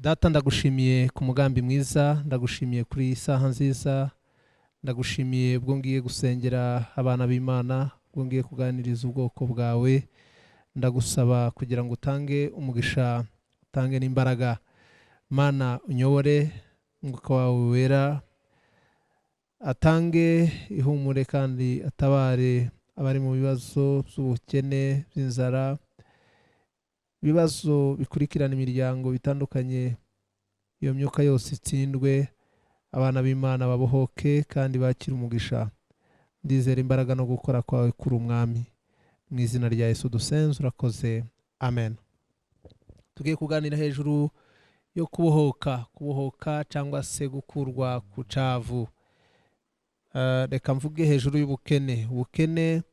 Data ndagushimiye ku mugambi mwiza, ndagushimiye kuri iyi saha nziza, ndagushimiye ubwo ngiye gusengera abana b'Imana, ubwo ngiye kuganiriza ubwoko bwawe, ndagusaba kugira ngo utange umugisha, utange n'imbaraga. Mana unyobore, umwuka wawe wera atange ihumure kandi atabare abari mu bibazo by'ubukene, by'inzara, ibibazo bikurikirana imiryango bitandukanye. Iyo myuka yose itsindwe, abana b'Imana babohoke kandi bakire umugisha. Ndizera imbaraga no gukora kwawe kuri umwami, mu izina rya Yesu dusenze, urakoze, amen. Tugiye kuganira hejuru yo kubohoka cyangwa se gukurwa ku cavu. Reka mvuge hejuru y'ubukene. Ubukene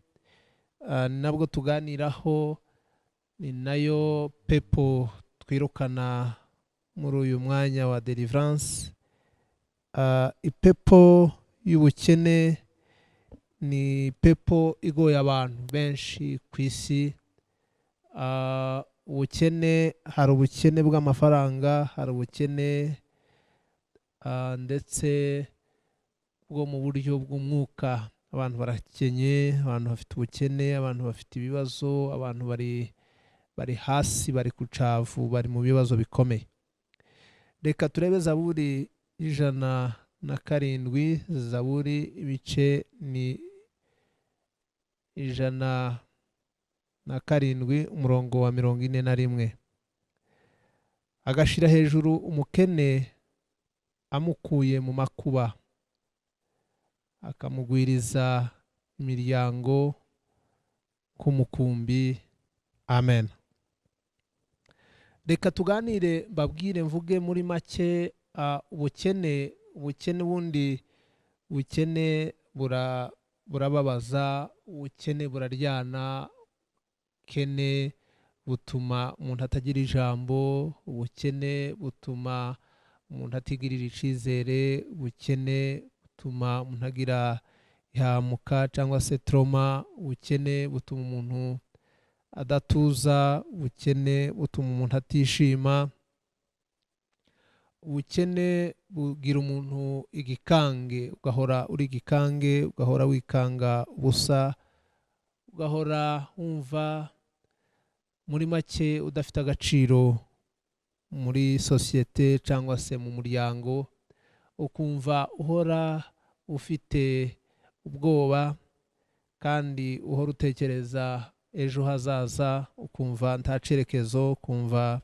ni nabwo tuganiraho, ni nayo pepo twirukana muri uyu mwanya wa deliverance. Ipepo y'ubukene ni pepo igoye abantu benshi ku isi. Ubukene, hari ubukene bw'amafaranga, hari ubukene ndetse bwo mu buryo bw'umwuka. Abantu barakenye, abantu bafite ubukene, abantu bafite ibibazo, abantu bari hasi, bari ku cavu, bari mu bibazo bikomeye. Reka turebe Zaburi 107. Zaburi ibice ni 107 umurongo wa 41. Agashira hejuru umukene amukuye mu makuba, akamugwiriza imiryango k'umukumbi. Amen. Reka tuganire, babwire, mvuge muri make ubukene. Ubukene bundi, ubukene burababaza, ubukene buraryana, ubukene butuma umuntu atagira ijambo, ubukene butuma umuntu atigirira icizere, ubukene butuma umuntu agira ihamuka cyangwa se trauma, ubukene butuma umuntu adatuza, ubukene butuma umuntu atishima, ubukene bugira umuntu igikange, ugahora uri igikange, ugahora wikanga ubusa, ugahora wumva muri make udafite agaciro muri sosiyete cyangwa se mu muryango, ukumva uhora ufite ubwoba kandi uhora utekereza ejo hazaza, ukumva nta cerekezo, ukumva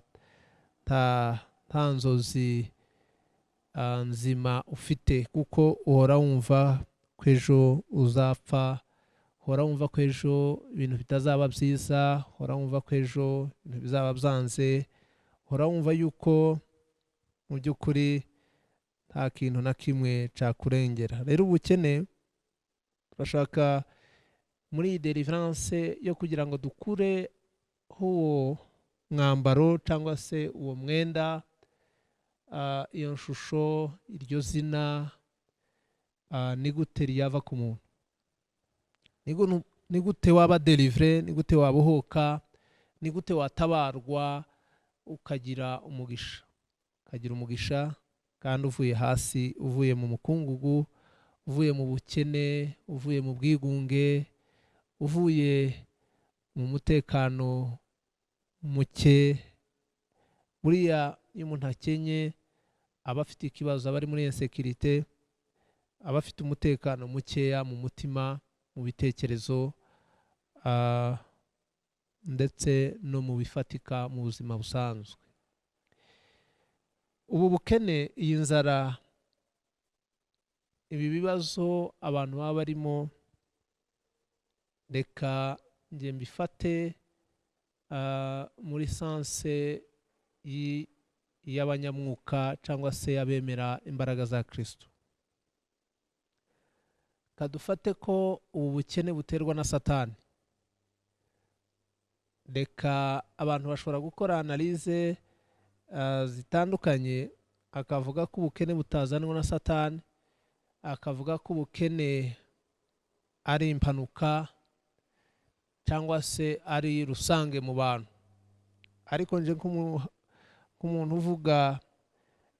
nta nzozi nzima ufite, kuko uhora wumva ko ejo uzapfa, uhora wumva ko ejo ibintu bitazaba byiza, uhora wumva ko ejo ibintu bizaba byanze, uhora wumva yuko mu by'ukuri nta kintu na kimwe cyakurengera. Rero ubukene turashaka muri iyi deliverance yo kugira ngo dukure uwo mwambaro cyangwa se uwo mwenda, iyo shusho, iryo zina, ni gute ryava ku muntu, ni gute waba delivre, ni gute wabohoka, ni gute watabarwa ukagira umugisha, kandi uvuye hasi, uvuye mu mukungugu, uvuye mu bukene, uvuye mu bwigunge, uvuye mu mutekano muke. Buriya iyo umuntu akenye aba afite ikibazo, aba ari muri insécurité, aba afite umutekano mukeya mu mutima, mu bitekerezo, ndetse no mu bifatika mu buzima busanzwe. Ubu bukene, iyi nzara, ibi bibazo abantu baba barimo, reka njye mbifate muri sanse y'abanyamwuka cyangwa se y'abemera imbaraga za Kristo. Kadufate ko ubu bukene buterwa na Satani. Reka abantu bashobora gukora analyse zitandukanye, akavuga ko ubukene butazanwa na Satani, akavuga ko ubukene ari impanuka cyangwa se ari rusange mu bantu. Ariko nje nk'umuntu uvuga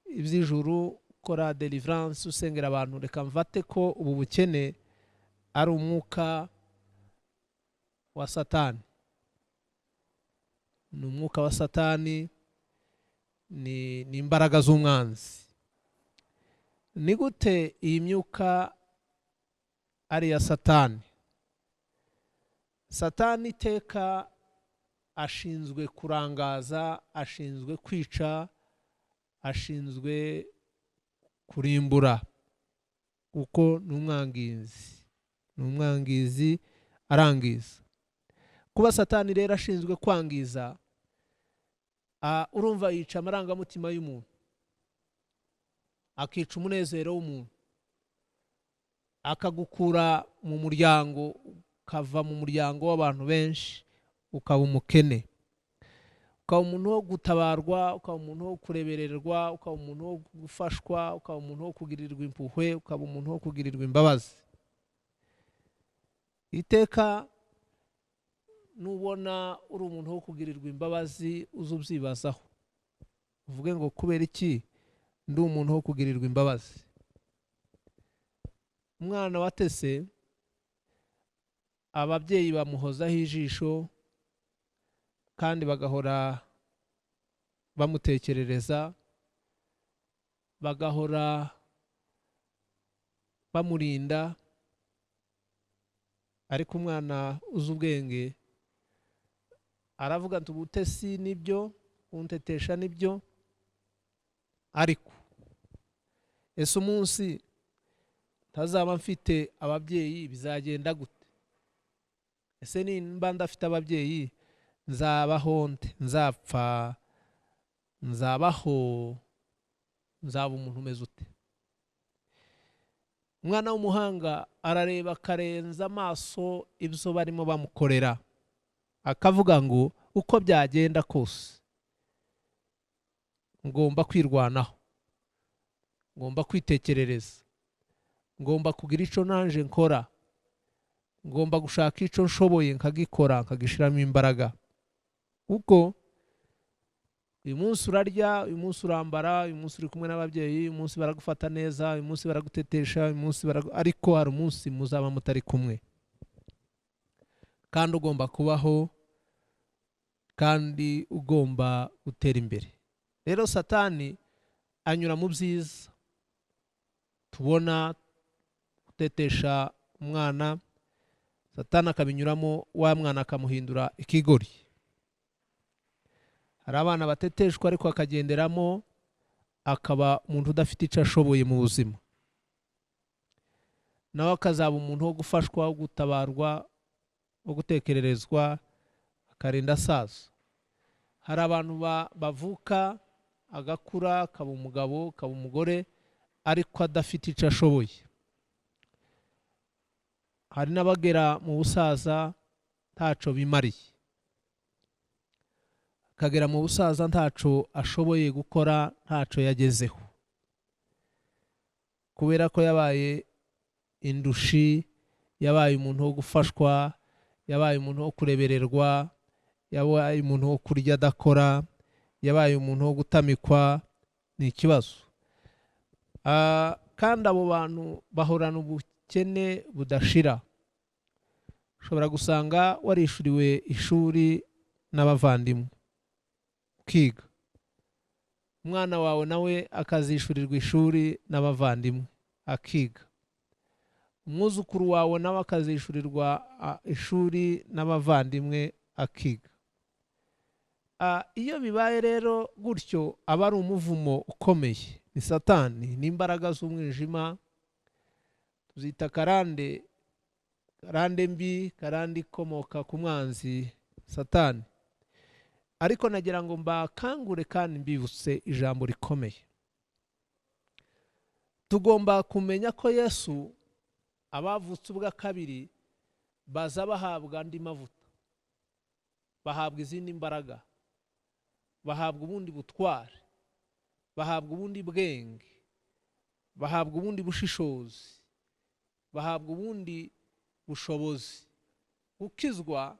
iby'ijuru ukora deliverance usengera abantu, reka mvate ko ubu bukene ari umwuka wa Satani. Ni umwuka wa Satani, ni imbaraga z'umwanzi. Ni gute iyi myuka ari ya Satani? Satani iteka ashinzwe kurangaza, ashinzwe kwica, ashinzwe kurimbura, kuko ni umwangizi. Ni umwangizi arangiza. Kuba Satani rero ashinzwe kwangiza, urumva yica amarangamutima y'umuntu, akica umunezero w'umuntu, akagukura mu muryango, ukava mu muryango w'abantu benshi ukaba umukene, ukaba umuntu wo gutabarwa, ukaba umuntu wo kurebererwa, ukaba umuntu wo gufashwa, ukaba umuntu wo kugirirwa impuhwe, ukaba umuntu wo kugirirwa imbabazi. Iteka nubona uri umuntu wo kugirirwa imbabazi, uzubyibazaho uvuge ngo kubera iki ndi umuntu wo kugirirwa imbabazi? Umwana watese ababyeyi bamuhozaho ijisho kandi bagahora bamutekerereza, bagahora bamurinda, ariko umwana uzi ubwenge aravuga ati ubutesi nibyo, untetesha nibyo, ariko ese umunsi ntazaba mfite ababyeyi bizagenda gute? Ese nimba ndafite ababyeyi nzabaho nte? Nzapfa? Nzabaho? Nzaba umuntu umeze ute? Umwana w'umuhanga arareba akarenza amaso ibyo barimo bamukorera, akavuga ngo uko byagenda kose ngomba kwirwanaho, ngomba kwitekerereza, ngomba kugira icyo nanje nkora, ngomba gushaka icyo nshoboye nkagikora, nkagishiramo imbaraga. Kuko uyu munsi urarya, uyu munsi urambara, uyu munsi uri kumwe n'ababyeyi, uyu munsi baragufata neza, uyu munsi baragutetesha, uyu munsi ariko hari umunsi muzaba mutari kumwe, kandi ugomba kubaho, kandi ugomba gutera imbere. Rero Satani anyura mu byiza tubona, gutetesha umwana. Satani akabinyuramo, wa mwana akamuhindura ikigori. Hari abana bateteshwa ariko akagenderamo akaba umuntu udafite icyo ashoboye mu buzima, nawe akazaba umuntu wo gufashwa, wo gutabarwa, wo gutekererezwa, akarinda asaza. Hari abantu bavuka agakura, akaba umugabo, akaba umugore, ariko adafite icyo ashoboye. Hari n'abagera mu busaza ntaco bimariye, akagera mu busaza ntaco ashoboye gukora, ntaco yagezeho, kubera ko yabaye indushi, yabaye umuntu wo gufashwa, yabaye umuntu wo kurebererwa, yabaye umuntu wo kurya adakora, yabaye umuntu wo gutamikwa. Ni ikibazo. Kandi abo bantu bahorana ubukene budashira. Ushobora gusanga warishuriwe ishuri n'abavandimwe ukiga, umwana wawe nawe akazishurirwa ishuri n'abavandimwe akiga, umwuzukuru wawe nawe akazishurirwa ishuri n'abavandimwe akiga. Iyo bibaye rero gutyo aba ari umuvumo ukomeye. Ni Satani, ni imbaraga z'umwijima, tuzita karande, karande mbi, karande ikomoka ku mwanzi Satani. Ariko nagira ngo mbakangure kandi mbibutse ijambo rikomeye. Tugomba kumenya ko Yesu abavutse ubwa kabiri baza bahabwa andi mavuta, bahabwa izindi mbaraga, bahabwa ubundi butware, bahabwa ubundi bwenge, bahabwa ubundi bushishozi, bahabwa ubundi bushobozi. Gukizwa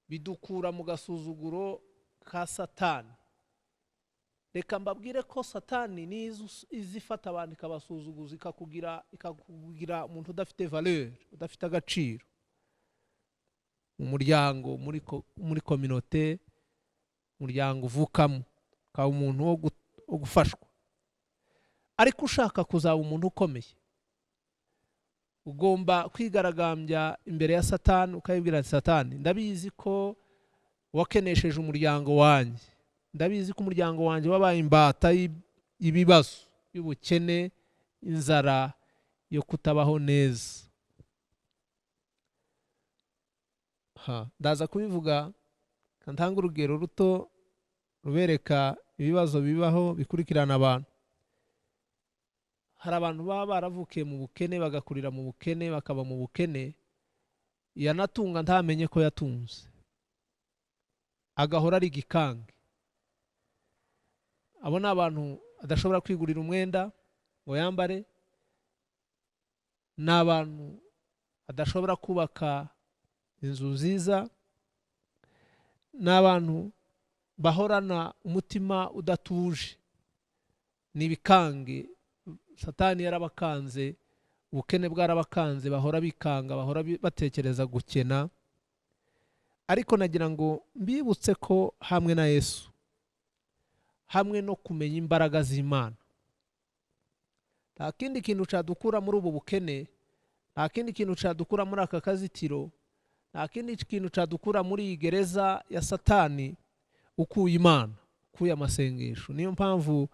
bidukura mu gasuzuguro ka Satani, reka mbabwire ko satani ni izifata abantu ikabasuzuguza ikakugira umuntu udafite valeur, udafite agaciro mu muryango, muri communauté, umuryango uvukamo, ukaba umuntu wo gufashwa. Ariko ushaka kuzaba umuntu ukomeye, ugomba kwigaragambya imbere ya satani, ukayibwira ati satani, ndabizi ko wakenesheje umuryango wanjye, ndabizi ko umuryango wanjye wabaye imbata y'ibibazo, y'ubukene, inzara, yo kutabaho neza. Ndaza kubivuga ntanga urugero ruto rubereka ibibazo bibaho bikurikirana abantu. Hari abantu baba baravukiye mu bukene, bagakurira mu bukene, bakaba mu bukene, yanatunga ntamenye ko yatunze, agahora ari igikange. Abo ni abantu adashobora kwigurira umwenda ngo yambare, ni abantu adashobora kubaka inzu nziza, ni abantu bahorana umutima udatuje, ni ibikange. Satani yarabakanze, ubukene bwarabakanze, bahora bikanga, bahora batekereza gukena. Ariko nagira ngo mbibutse ko hamwe na Yesu, hamwe no kumenya imbaraga z'Imana, nta kindi kintu cadukura muri ubu bukene, nta kindi kintu cadukura muri aka kazitiro, nta kindi kintu cadukura muri iyi gereza ya Satani ukuye Imana, ukuye amasengesho. Niyo mpamvu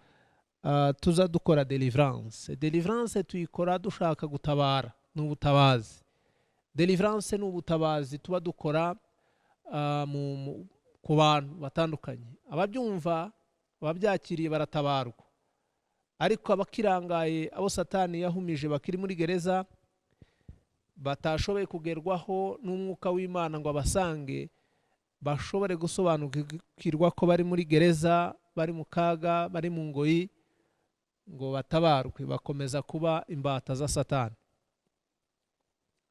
tuza dukora deliverance tuyikora dushaka gutabara, n'ubutabazi. Deliverance n'ubutabazi tuba dukora ku bantu batandukanye. Ababyumva, ababyakiriye baratabarwa, ariko abakirangaye, abo Satani yahumije bakiri muri gereza, batashoboye kugerwaho n'umwuka w'Imana ngo abasange, bashobore gusobanukirwa ko bari muri gereza, bari mu kaga, bari mu ngoyi, ngo batabarwe, bakomeza kuba imbata za Satani.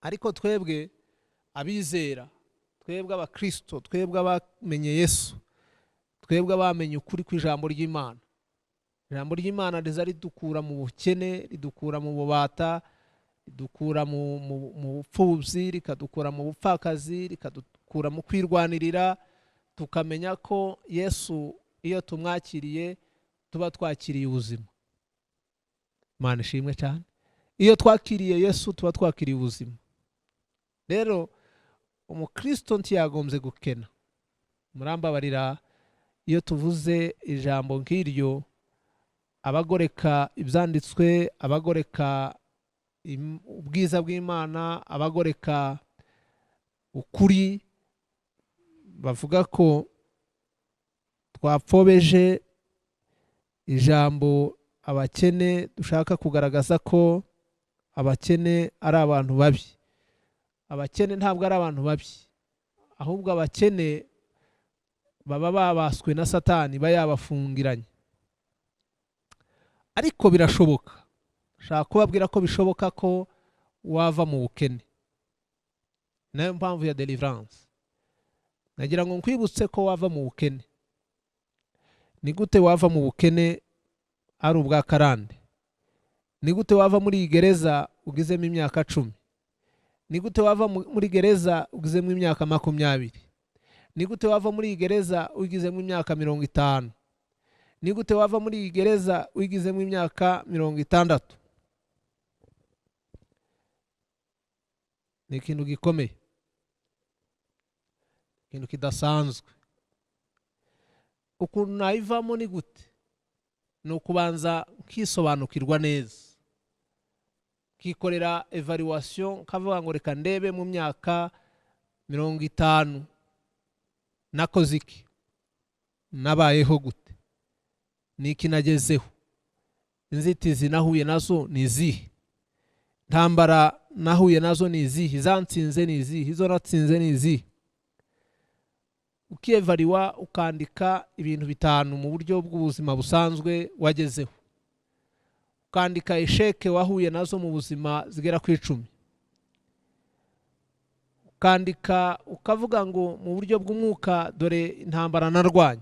Ariko twebwe abizera, twebwe abakristo, twebwe abamenye Yesu, twebwe abamenye ukuri kw'ijambo ry'Imana, ijambo ry'Imana riza ridukura mu bukene, ridukura mu bubata, ridukura mu bupfubyi, rikadukura mu bupfakazi, rikadukura mu kwirwanirira, tukamenya ko Yesu iyo tumwakiriye tuba twakiriye ubuzima. Imana ishimwe cyane. Iyo twakiriye Yesu tuba twakiriye ubuzima. Rero umukristo ntiyagombye gukena. Murambabarira iyo tuvuze ijambo nk'iryo, abagoreka ibyanditswe, abagoreka ubwiza bw'Imana, abagoreka ukuri, bavuga ko twapfobeje ijambo abakene, dushaka kugaragaza ko abakene ari abantu babi. Abakene ntabwo ari abantu babi, ahubwo abakene baba babaswe na Satani, bayabafungiranye. Ariko birashoboka, shaka kubabwira ko bishoboka ko wava mu bukene. Nayo mpamvu ya deliverance. Nagira ngo nkwibutse ko wava mu bukene. Ni gute wava mu bukene ari ubwa karande? Ni gute wava muri iyi gereza ugizemo imyaka 10? Ni gute wava muri gereza ugizemo imyaka 20? Ni gute wava muri iyi gereza ugizemo imyaka 50? Ni gute wava muri iyi gereza ugizemo imyaka 60? Ni ikintu gikomeye, ikintu kidasanzwe. Ukuntu nayivamo ni gute? Ni ukubanza nkisobanukirwa neza, kikorera evaluation, kavuga ngo reka ndebe mu myaka 50 nakoze iki, nabayeho gute, niki nagezeho, inzitizi nahuye nazo ni izihe, ntambara nahuye nazo ni izihe, izansinze ni izihe, izo natsinze ni izihe. Ukiyevariwa ukandika ibintu 5 mu buryo bw'ubuzima busanzwe wagezeho, ukandika esheke wahuye nazo mu buzima zigera ku 10, ukandika ukavuga ngo mu buryo bw'umwuka dore intambara narwanye,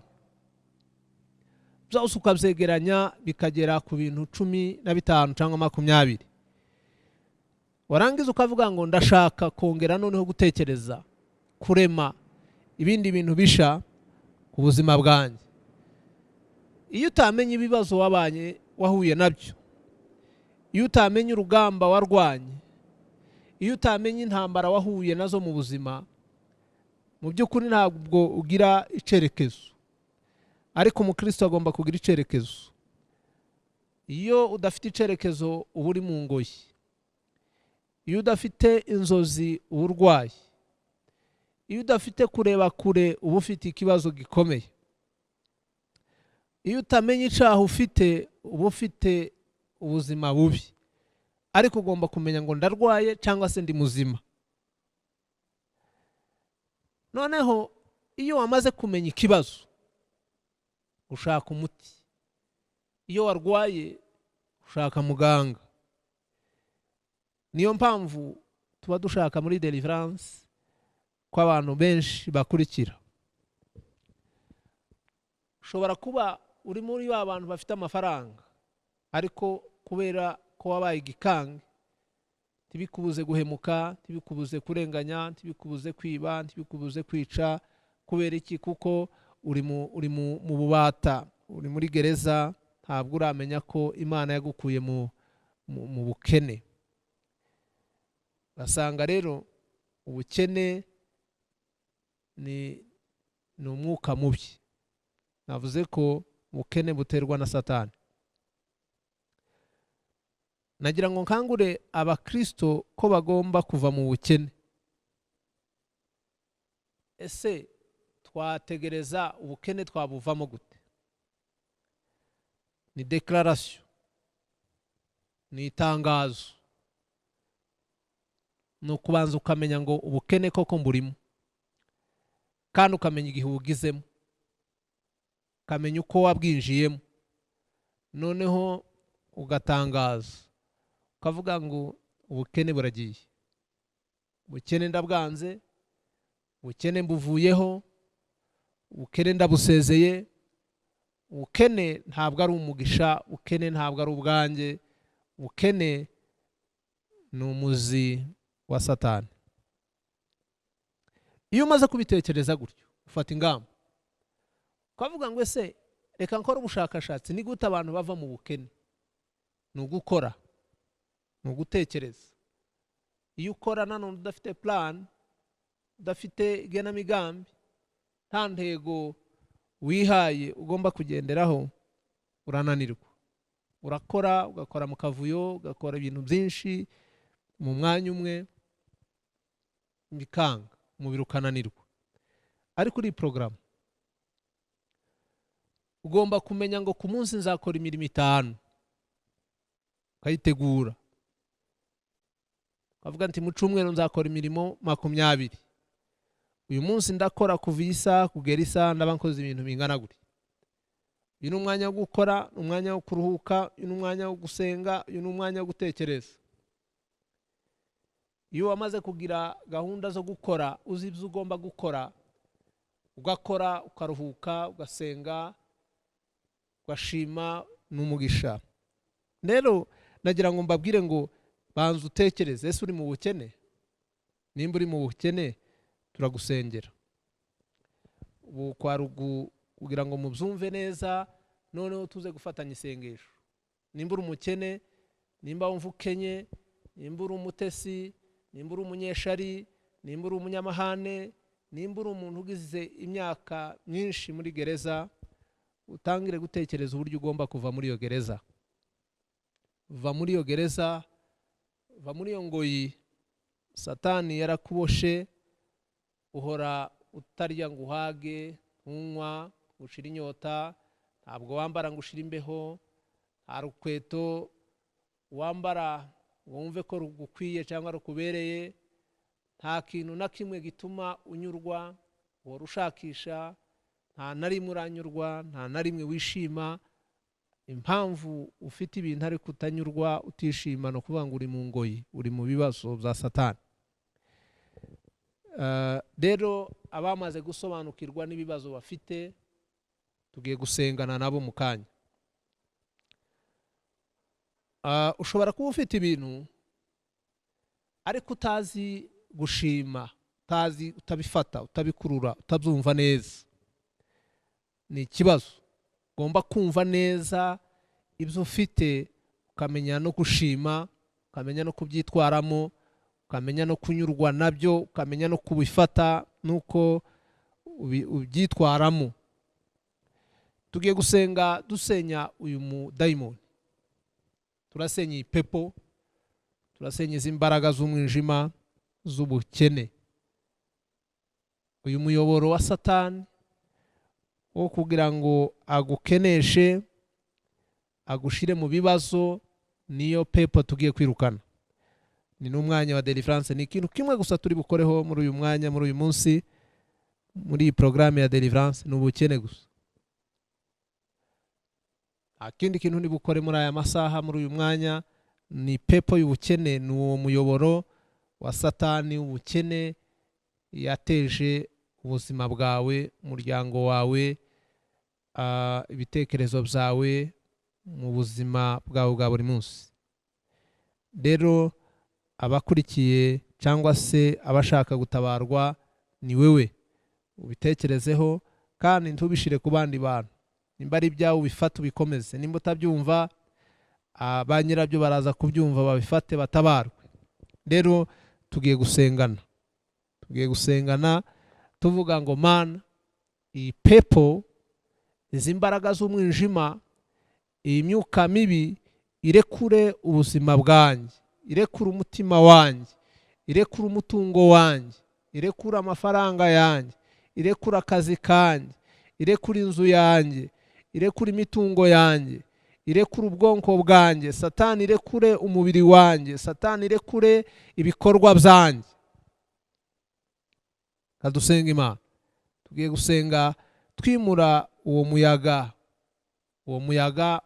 byose ukabyegeranya bikagera ku bintu 15 cyangwa 20, warangiza ukavuga ngo ndashaka kongera noneho gutekereza kurema ibindi bintu bisha ku buzima bwanjye. Iyo utamenye ibibazo wahuye nabyo, iyo utamenye urugamba warwanye, iyo utamenye intambara wahuye nazo mu buzima, mu by'ukuri ntabwo ugira icerekezo. Ariko umukristo agomba kugira icerekezo. Iyo udafite icerekezo uba uri mu ngoyi, iyo udafite inzozi uba urwaye, iyo udafite kureba kure uba ufite ikibazo gikomeye, iyo utamenye icyaha ufite uba ufite ubuzima bubi. Ariko ugomba kumenya ngo ndarwaye cyangwa se ndi muzima. Noneho iyo wamaze kumenya ikibazo ushaka umuti, iyo warwaye ushaka muganga. Niyo mpamvu tuba dushaka muri deliverance ko abantu benshi bakurikira. Ushobora kuba uri muri abantu bafite amafaranga, ariko kubera ko wabaye igikange, ntibikubuze guhemuka, ntibikubuze kurenganya, ntibikubuze kwiba, ntibikubuze kwica. Kubera iki? Kuko uri mu bubata, uri muri gereza, ntabwo uramenya ko Imana yagukuye mu bukene. Basanga rero ubukene ni umwuka mubi. Navuze ko ubukene buterwa na Satani. Nagira ngo nkangure abakristo ko bagomba kuva mu bukene. Ese twategereza ubukene twabuvamo gute? Ni declaration, ni itangazo. No kubanza ukamenya ngo ubukene koko mburimo, kandi ukamenya igihe ubugizemo, ukamenya uko wabwinjiyemo. Noneho ugatangaza ukavuga ngo ubukene buragiye, ubukene ndabwanze, ubukene mbuvuyeho, ubukene ndabusezeye. Ubukene ntabwo ari umugisha, ubukene ntabwo ari ubwanjye, ubukene ni umuzi wa Satani. Iyo umaze kubitekereza gutyo ufata ingamba ukavuga ngo ese reka nkora ubushakashatsi, ni gute abantu bava mu bukene? Ni ugukora, ni ugutekereza. Iyo ukora nanone udafite plan, udafite igenamigambi, nta ntego wihaye ugomba kugenderaho, urananirwa. Urakora, ugakora mu kavuyo, ugakora ibintu byinshi mu mwanya umwe, bikanga, umubiri ukananirwa. Ariko uri program ugomba kumenya ngo ku munsi nzakora imirimo 5, ukayitegura. Ukavuga nti mu cyumweru nzakora imirimo 20. Uyu munsi ndakora kuva isa kugera isa, ndaba nkoze ibintu bingana gutya. Uyu ni umwanya wo gukora, umwanya wo kuruhuka, uyu ni umwanya wo gusenga, uyu ni umwanya wo gutekereza. Iyo wamaze kugira gahunda zo gukora, uzi ibyo ugomba gukora, ugakora, ukaruhuka, ugasenga, ugashima, n'umugisha. Rero nagira ngo mbabwire ngo banza utekereze, ese uri mu bukene? Nimba uri mu bukene turagusengera. Ubu kugira ngo mubyumve neza, noneho tuze gufatanya isengesho. Nimba uri umukene, nimba wumva ukenye, nimba uri umutesi, nimba uri umunyeshari, nimba uri umunyamahane, nimba uri umuntu ugize imyaka myinshi muri gereza, utangire gutekereza uburyo ugomba kuva muri iyo gereza. Va muri iyo gereza, va muri iyo ngoyi Satani yarakuboshe. Uhora utarya ngo uhage, unywa, ushira inyota, ntabwo wambara ngo ushire imbeho, hari ukweto wambara wumve ko rugukwiye cyangwa rukubereye. Nta kintu na kimwe gituma unyurwa, uhora ushakisha, nta na rimwe uranyurwa, nta na rimwe wishima. Impamvu ufite ibintu ariko utanyurwa, utishima, no kuvuga ngo uri mu ngoyi, uri mu bibazo bya Satani. Rero abamaze gusobanukirwa n'ibibazo bafite, tugiye gusengana nabo mu kanya. Ushobora kuba ufite ibintu ariko utazi gushima, utabifata, utabikurura, utabyumva neza. Ni ikibazo. Ugomba kumva neza ibyo ufite, ukamenya no gushima, ukamenya no kubyitwaramo, ukamenya no kunyurwa nabyo, ukamenya no kubifata nuko ubyitwaramo. Tugiye gusenga dusenya uyu mudayimoni. Turasenya ipepo, turasenya imbaraga z'umwijima z'ubukene, uyu muyoboro wa Satani wo kugira ngo agukeneshe, agushire mu bibazo. Niyo pepo tugiye kwirukana. Ni n'umwanya wa deliverance. Ni ikintu kimwe gusa turi bukoreho muri uyu mwanya, muri uyu munsi, muri iyi programme ya deliverance, ni ubukene gusa. Akindi kintu ni bukore muri aya masaha, muri uyu mwanya, ni pepo y'ubukene. Ni uwo muyoboro wa Satani w'ubukene yateje ubuzima bwawe, umuryango wawe, ibitekerezo byawe mu buzima bwawe bwa buri munsi. Rero abakurikiye cyangwa se abashaka gutabarwa, ni wewe ubitekerezeho kandi ntubishire ku bandi bantu. Nimba ari ibyawe ubifate ubikomeze, nimba utabyumva ba nyirabyo baraza kubyumva, babifate batabarwe. Rero tugiye gusengana tuvuga ngo Mana, iyi pepo, izi mbaraga z'umwijima, iyi myuka mibi irekure ubuzima bwanjye, irekure umutima wanjye, irekure umutungo wanjye, irekure amafaranga yanjye, irekure akazi kanjye, irekure inzu yanjye, irekure imitungo yanjye, irekure ubwonko bwanjye. Satani irekure umubiri wanjye, Satani irekure ibikorwa byanjye. Kadusenga Imana. Tugiye gusenga twimura uwo muyaga,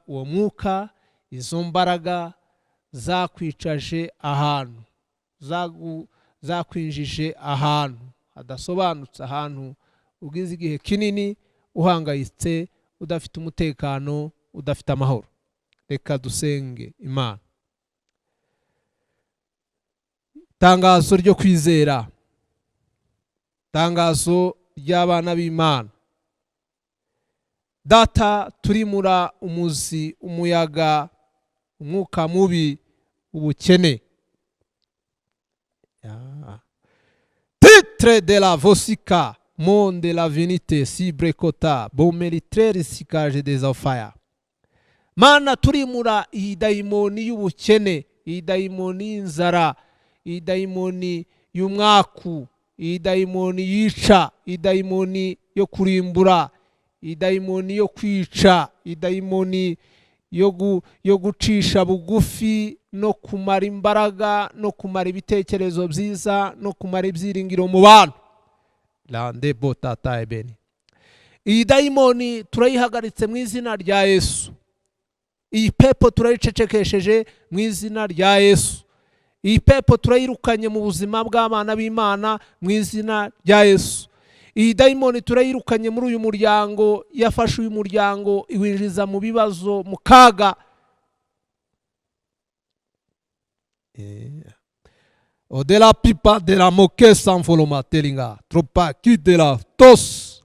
uwo mwuka, izo mbaraga zakwicaje ahantu, zakwinjije ahantu hadasobanutse, ahantu ugize igihe kinini uhangayitse, udafite umutekano, udafite amahoro. Reka dusenge Imana. Tangazo ryo kwizera, tangazo ry'abana b'Imana. Data, turimura umuzi, umuyaga, umwuka mubi, ubukene. Titre de la vosika, monde de la venite, sibrekota, bomeritre sikaje des enfaya. Mana, turimura iyi dayimoni y'ubukene, iyi dayimoni y'inzara, iyi dayimoni y'umwaku, iyi dayimoni yica, iyi dayimoni yo kurimbura, iyi dayimoni yo kwica, iyi dayimoni yo gucisha bugufi, no kumara imbaraga, no kumara ibitekerezo byiza, no kumara ibyiringiro mu bantu. Lande botata ebeni. Iyi dayimoni turayihagaritse mu izina rya Yesu. Iyi pepo turayicecekesheje mu izina rya Yesu. Iyi pepo turayirukanye mu buzima bw'abana b'Imana mu izina rya Yesu. Iyi dayimoni turayirukanye muri uyu muryango, yafashe uyu muryango iwinjiza mu bibazo, mu kaga. O de la pipa de la moke sanfoloma telinga tropa ki de la tos.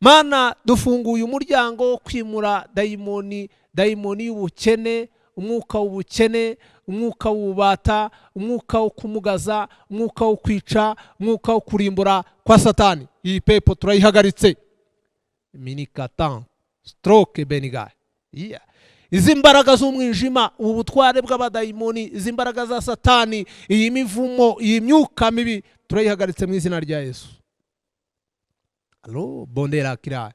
Mana, dufunguye umuryango wo kwimura dayimoni, dayimoni y'ubukene, umwuka w'ubukene, umwuka w'ububata, umwuka wo kumugaza, umwuka wo kwica, umwuka wo kurimbura kwa Satani. Iyi pepo turayihagaritse. Minikatan stroke benigaye. Izi mbaraga z'umwijima, ubu butware bw'abadayimoni, izi mbaraga za Satani, iyi mivumo, iyi myuka mibi, turayihagaritse mu izina rya Yesu. Allo bondera kira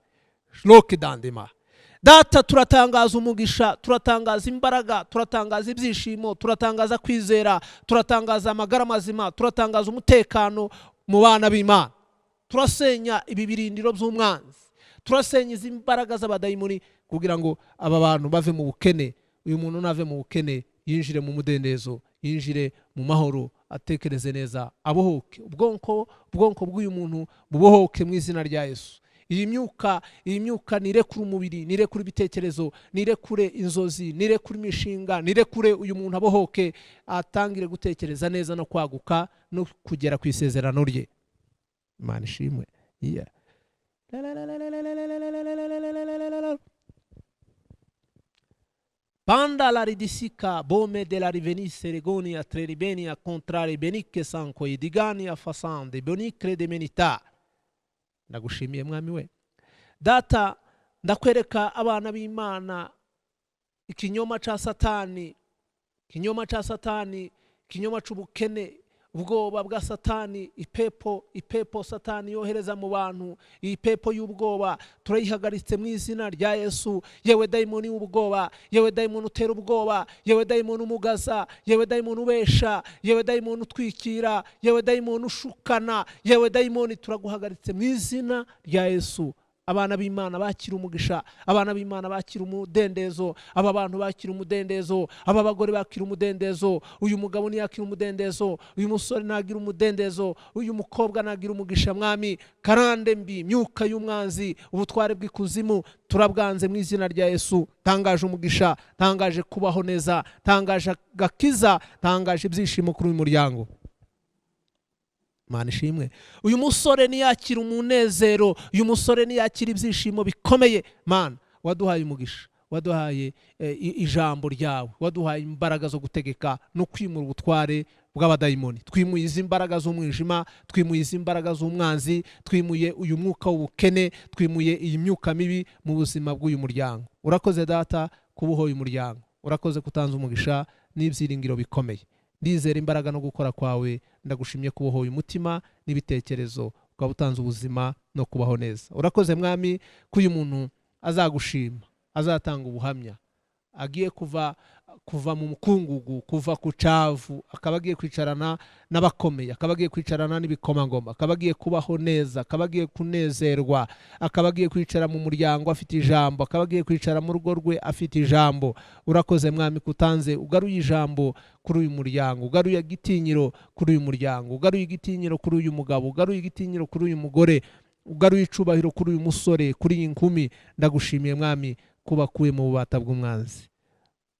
shloke dandema. Data, turatangaza umugisha, turatangaza imbaraga, turatangaza ibyishimo, turatangaza kwizera, turatangaza amagara mazima, turatangaza umutekano mu bana b'Imana. Turasenya ibibirindiro by'umwanzi, turasenya izi mbaraga z'abadayimoni kugira ngo aba bantu bave mu bukene. Uyu muntu nave mu bukene, yinjire mu mudendezo, yinjire mu mahoro, atekereze neza, abohoke. Ubwonko bw'uyu muntu bubohoke mu izina rya Yesu. iyi myuka nirekure umubiri, nirekure ibitekerezo, nirekure inzozi, nirekure imishinga, nirekure uyu muntu abohoke atangire gutekereza neza no kwaguka no kugera ku isezerano rye. Imana ishimwe. Panda la ridisica bome della rivenisse regonia treribenia contrari benikke sanko idigania fasande bonicre de menita. Ndagushimiye mwami we data, ndakwereka abana b'Imana ikinyoma ca Satani, ikinyoma c'ubukene, ubwoba bwa Satani, ipepo Satani yohereza mu bantu, ipepo y'ubwoba turayihagaritse mu izina rya Yesu. Yewe dayimoni w'ubwoba, yewe dayimoni utera ubwoba, yewe dayimoni umugaza, yewe dayimoni ubesha, yewe dayimoni utwikira, yewe dayimoni ushukana, yewe dayimoni turaguhagaritse mu izina rya Yesu. Abana b'Imana bakira umugisha, abana b'Imana bakira umudendezo, aba bantu bakira umudendezo, aba bagore bakira umudendezo, uyu mugabo niyakira umudendezo, uyu musore nagira umudendezo, uyu mukobwa nagira umugisha mwami. Karande mbi, myuka y'umwanzi, ubutware bw'ikuzimu turabwanze mu izina rya Yesu. Tangaje umugisha, tangaje kubaho neza, tangaje gakiza, tangaje ibyishimo kuri uyu muryango. Mana ishimwe. Uyu musore niyakira umunezero, uyu musore niyakira ibyishimo bikomeye. Mana waduhaye umugisha, waduhaye ijambo ryawe, waduhaye imbaraga zo gutegeka no kwimura ubutware bw'abadayimoni. Twimuye izi imbaraga z'umwijima, twimuye izi imbaraga z'umwanzi, twimuye uyu mwuka w'ubukene, twimuye iyi myuka mibi mu buzima bw'uyu muryango. Urakoze data kubuhoye umuryango, urakoze kutanza umugisha n'ibyiringiro bikomeye. Ndizera imbaraga no gukora kwawe, ndagushimye kubohoye umutima n'ibitekerezo, ukaba utanze ubuzima no kubaho neza. Urakoze mwami ko uyu muntu azagushima, azatanga ubuhamya, agiye kuva mu mukungugu, kuva ku cavu, akaba agiye kwicarana n'abakomeye, akaba agiye kwicarana n'ibikomangoma, akaba agiye kubaho neza, akaba agiye kunezerwa, akaba agiye kwicara mu muryango afite ijambo, akaba agiye kwicara mu rugo rwe afite ijambo. Urakoze mwami kutanze ugaruye ijambo kuri uyu muryango, ugaruye igitinyiro kuri uyu muryango, ugaruye igitinyiro kuri uyu mugabo, ugaruye igitinyiro kuri uyu mugore, ugaruye icubahiro kuri uyu musore, kuri iyi nkumi. Ndagushimiye mwami kubakuye mu bubata bw'umwanzi.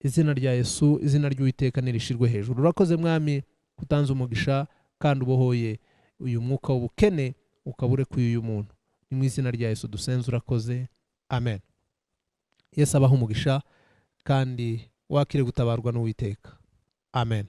Izina rya Yesu, izina ry'Uwiteka nirishirwe hejuru. Urakoze mwami kutanza umugisha kandi ubohoye uyu mwuka w'ubukene, ukabure kuyu uyu muntu. Ni mu izina rya Yesu dusenze, urakoze. Amen. Yesu abaha umugisha kandi wakire gutabarwa n'Uwiteka. Amen.